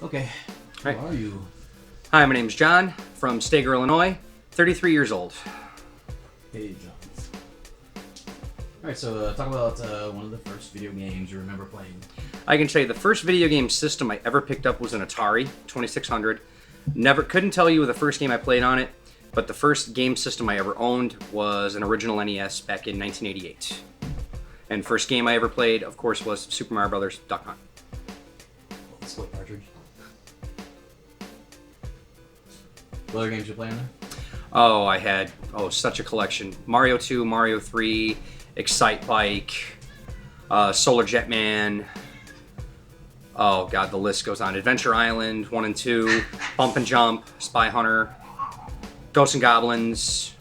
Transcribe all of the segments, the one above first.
Okay. Right. Who are you? Hi, my name's John from Stager, Illinois. 33 years old. Hey, John. Alright, so talk about one of the first video games you remember playing. I can tell you the first video game system I ever picked up was an Atari 2600. Couldn't tell you the first game I played on it, but the first game system I ever owned was an original NES back in 1988. And first game I ever played, of course, was Super Mario Brothers Duck Hunt. Split cartridge. What other games you play on there? Oh, I had such a collection. Mario 2, Mario 3, Excitebike, Solar Jetman. Oh god, the list goes on. Adventure Island 1 and 2, Bump and Jump, Spy Hunter, Ghosts and Goblins,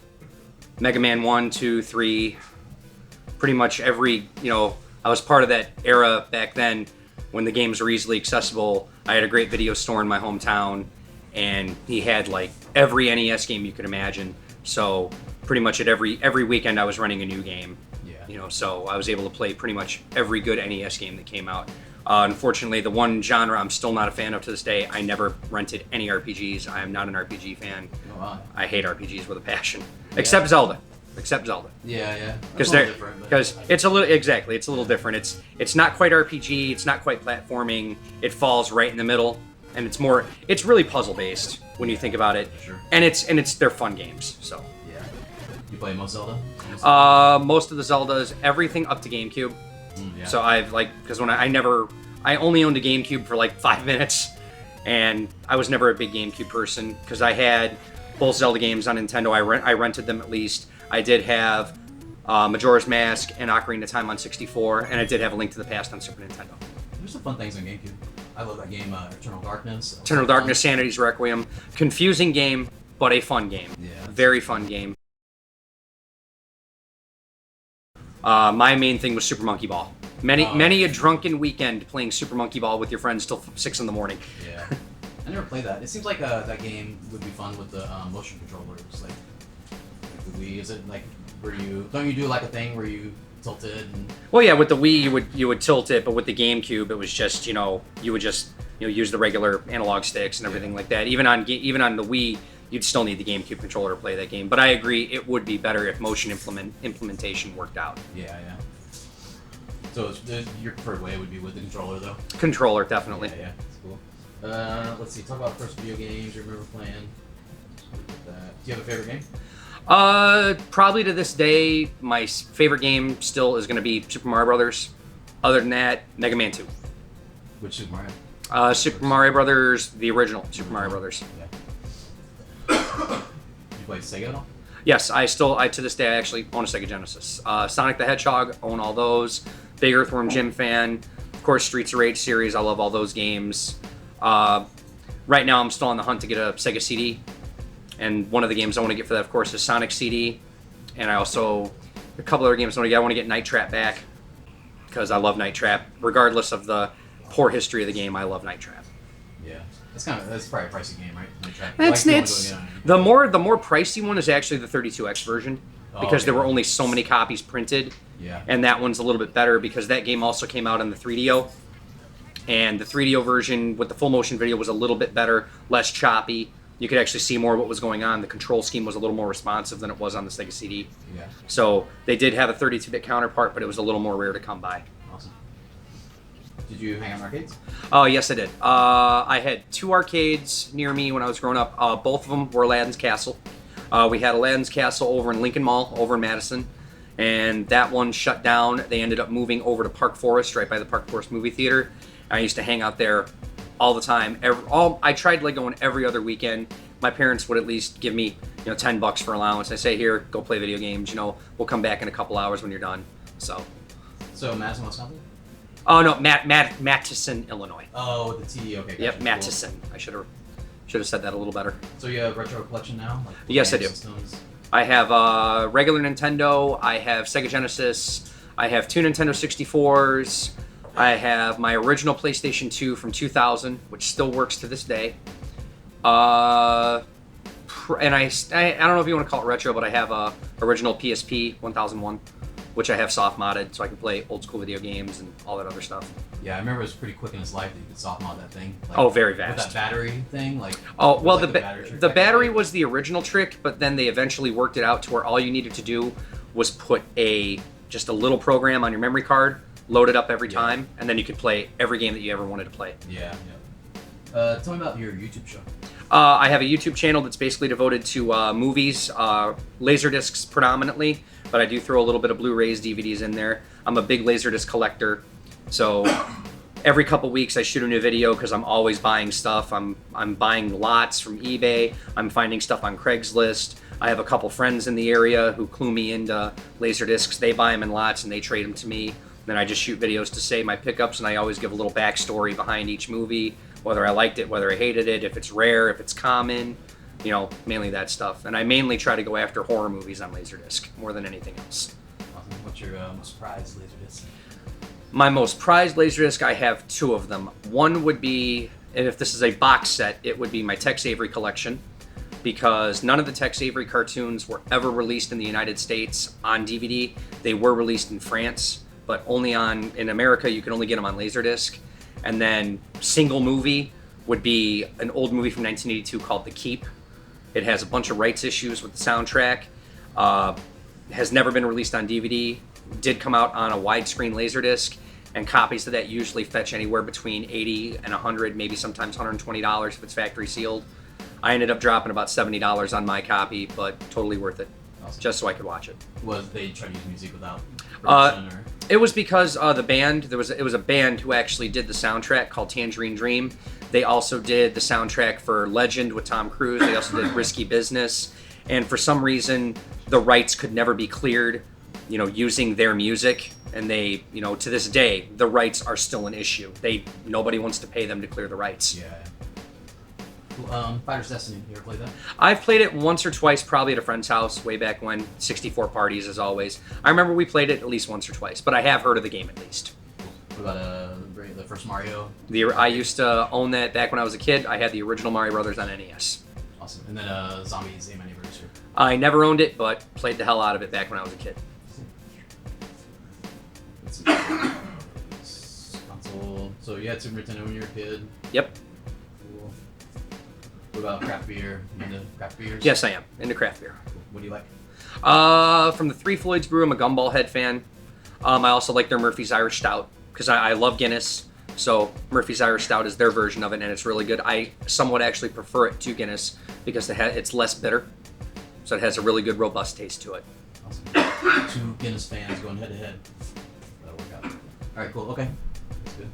Mega Man 1, 2, 3. Pretty much every, I was part of that era back then when the games were easily accessible. I had a great video store in my hometown, and he had like every NES game you could imagine. So pretty much at every weekend I was running a new game. Yeah. So I was able to play pretty much every good NES game that came out. Unfortunately, the one genre I'm still not a fan of to this day, I never rented any RPGs. I am not an RPG fan. Oh, wow. I hate RPGs with a passion. Except Zelda. Yeah. Because it's a little different. It's not quite RPG, it's not quite platforming. It falls right in the middle, and it's really puzzle based when you think about it. Sure. And they're fun games. So Yeah. You play most Zelda? most of the Zeldas, everything up to GameCube. Yeah. So because when I only owned a GameCube for like 5 minutes, and I was never a big GameCube person because I had both Zelda games on Nintendo. I rented them at least. I did have Majora's Mask and Ocarina of Time on 64, and I did have A Link to the Past on Super Nintendo. There's some fun things on GameCube. I love that game, Eternal Darkness. Eternal Darkness, Sanity's Requiem. Confusing game, but a fun game. Yeah. Very fun game. My main thing was Super Monkey Ball. Many a drunken weekend playing Super Monkey Ball with your friends till 6 in the morning. Yeah. I never played that. It seems like that game would be fun with the motion controllers. Like the Wii. Is it like don't you do like a thing where you tilt it? Well, yeah, with the Wii you would tilt it, but with the GameCube it was just you would just use the regular analog sticks and everything like that. Even on the Wii, you'd still need the GameCube controller to play that game. But I agree, it would be better if motion implementation worked out. Yeah. So your preferred way would be with the controller, though? Controller, definitely. Yeah, that's cool. Let's see, talk about first video games you remember playing. Do you have a favorite game? Probably to this day, my favorite game still is going to be Super Mario Brothers. Other than that, Mega Man 2. Which Super Mario? Super Mario Brothers, the original Super Mario Brothers. Yeah. You play Sega at all? Yes, to this day I actually own a Sega Genesis. Sonic the Hedgehog, own all those. Big Earthworm Jim fan. Of course, Streets of Rage series, I love all those games. Right now I'm still on the hunt to get a Sega CD. And one of the games I want to get for that, of course, is Sonic CD. And a couple other games I want to get Night Trap back. Because I love Night Trap. Regardless of the poor history of the game, I love Night Trap. Yeah. That's probably a pricey game, right? Night Trap. It's the more pricey one is actually the 32X version. Because there were only so many copies printed. Yeah. And that one's a little bit better because that game also came out on the 3DO. And the 3DO version with the full motion video was a little bit better, less choppy. You could actually see more of what was going on. The control scheme was a little more responsive than it was on the Sega CD. Yeah. So they did have a 32-bit counterpart, but it was a little more rare to come by. Awesome. Did you hang out in arcades? Oh, yes, I did. I had 2 arcades near me when I was growing up. Both of them were Aladdin's Castle. We had Aladdin's Castle over in Lincoln Mall, over in Madison. And that one shut down. They ended up moving over to Park Forest, right by the Park Forest movie theater. I used to hang out there all the time. I tried like going every other weekend. My parents would at least give me, $10 for allowance. I say, here, go play video games. We'll come back in a couple hours when you're done. So Madison, Wisconsin? Oh no, Matteson, Illinois. Oh, with the T. Okay. Yep, cool. Matteson. I should have said that a little better. So you have a retro collection now? Like yes, I do. Systems? I have regular Nintendo. I have Sega Genesis. I have 2 Nintendo 64s. I have my original PlayStation 2 from 2000, which still works to this day. And I don't know if you want to call it retro, but I have a original PSP 1001. which I have soft modded, so I can play old school video games and all that other stuff. Yeah, I remember it was pretty quick in its life that you could soft mod that thing. Like, Oh, very with fast. that battery thing, like. Oh, well, like the battery was the original trick, but then they eventually worked it out to where all you needed to do was put just a little program on your memory card, load it up every time, and then you could play every game that you ever wanted to play. Yeah, yeah. Tell me about your YouTube show. I have a YouTube channel that's basically devoted to movies, Laserdiscs predominantly, but I do throw a little bit of Blu-rays, DVDs in there. I'm a big Laserdisc collector, so every couple weeks I shoot a new video because I'm always buying stuff. I'm buying lots from eBay. I'm finding stuff on Craigslist. I have a couple friends in the area who clue me into Laserdiscs. They buy them in lots and they trade them to me. Then I just shoot videos to say my pickups, and I always give a little backstory behind each movie, whether I liked it, whether I hated it, if it's rare, if it's common, you know, mainly that stuff. And I mainly try to go after horror movies on Laserdisc more than anything else. Awesome. What's your most prized Laserdisc? My most prized Laserdisc, I have two of them. One would be, and if this is a box set, it would be my Tex Avery collection, because none of the Tex Avery cartoons were ever released in the United States on DVD. They were released in France, but only in America, you can only get them on Laserdisc. And then single movie would be an old movie from 1982 called The Keep. It has a bunch of rights issues with the soundtrack. Has never been released on DVD. Did come out on a widescreen Laserdisc, and copies of that usually fetch anywhere between $80 and $100, maybe sometimes $120 if it's factory sealed. I ended up dropping about $70 on my copy, but totally worth it, just so I could watch it. Was they tried to use music without production, or? It was because the band, it was a band who actually did the soundtrack called Tangerine Dream. They also did the soundtrack for Legend with Tom Cruise. They also did Risky Business. And for some reason, the rights could never be cleared, you know, using their music. And they, you know, to this day, the rights are still an issue. Nobody wants to pay them to clear the rights. Yeah. Cool. Fighter's Destiny, you ever played that? I've played it once or twice, probably at a friend's house way back when. 64 parties, as always. I remember we played it at least once or twice, but I have heard of the game at least. What about the first Mario? I used to own that back when I was a kid. I had the original Mario Brothers on NES. Awesome. And then Zombies Aim Anniversary. I never owned it, but played the hell out of it back when I was a kid. Let's see. Console. So you had Super Nintendo when you were a kid. Yep. Cool. What about craft beer? You into craft beers? Yes, I am. Into craft beer. Cool. What do you like? From the Three Floyds Brew, I'm a Gumball Head fan. I also like their Murphy's Irish Stout, because I love Guinness. So Murphy's Irish Stout is their version of it, and it's really good. I somewhat actually prefer it to Guinness because it's less bitter. So it has a really good, robust taste to it. Awesome. Two Guinness fans going head to head. That'll work out. All right, cool. Okay. That's good.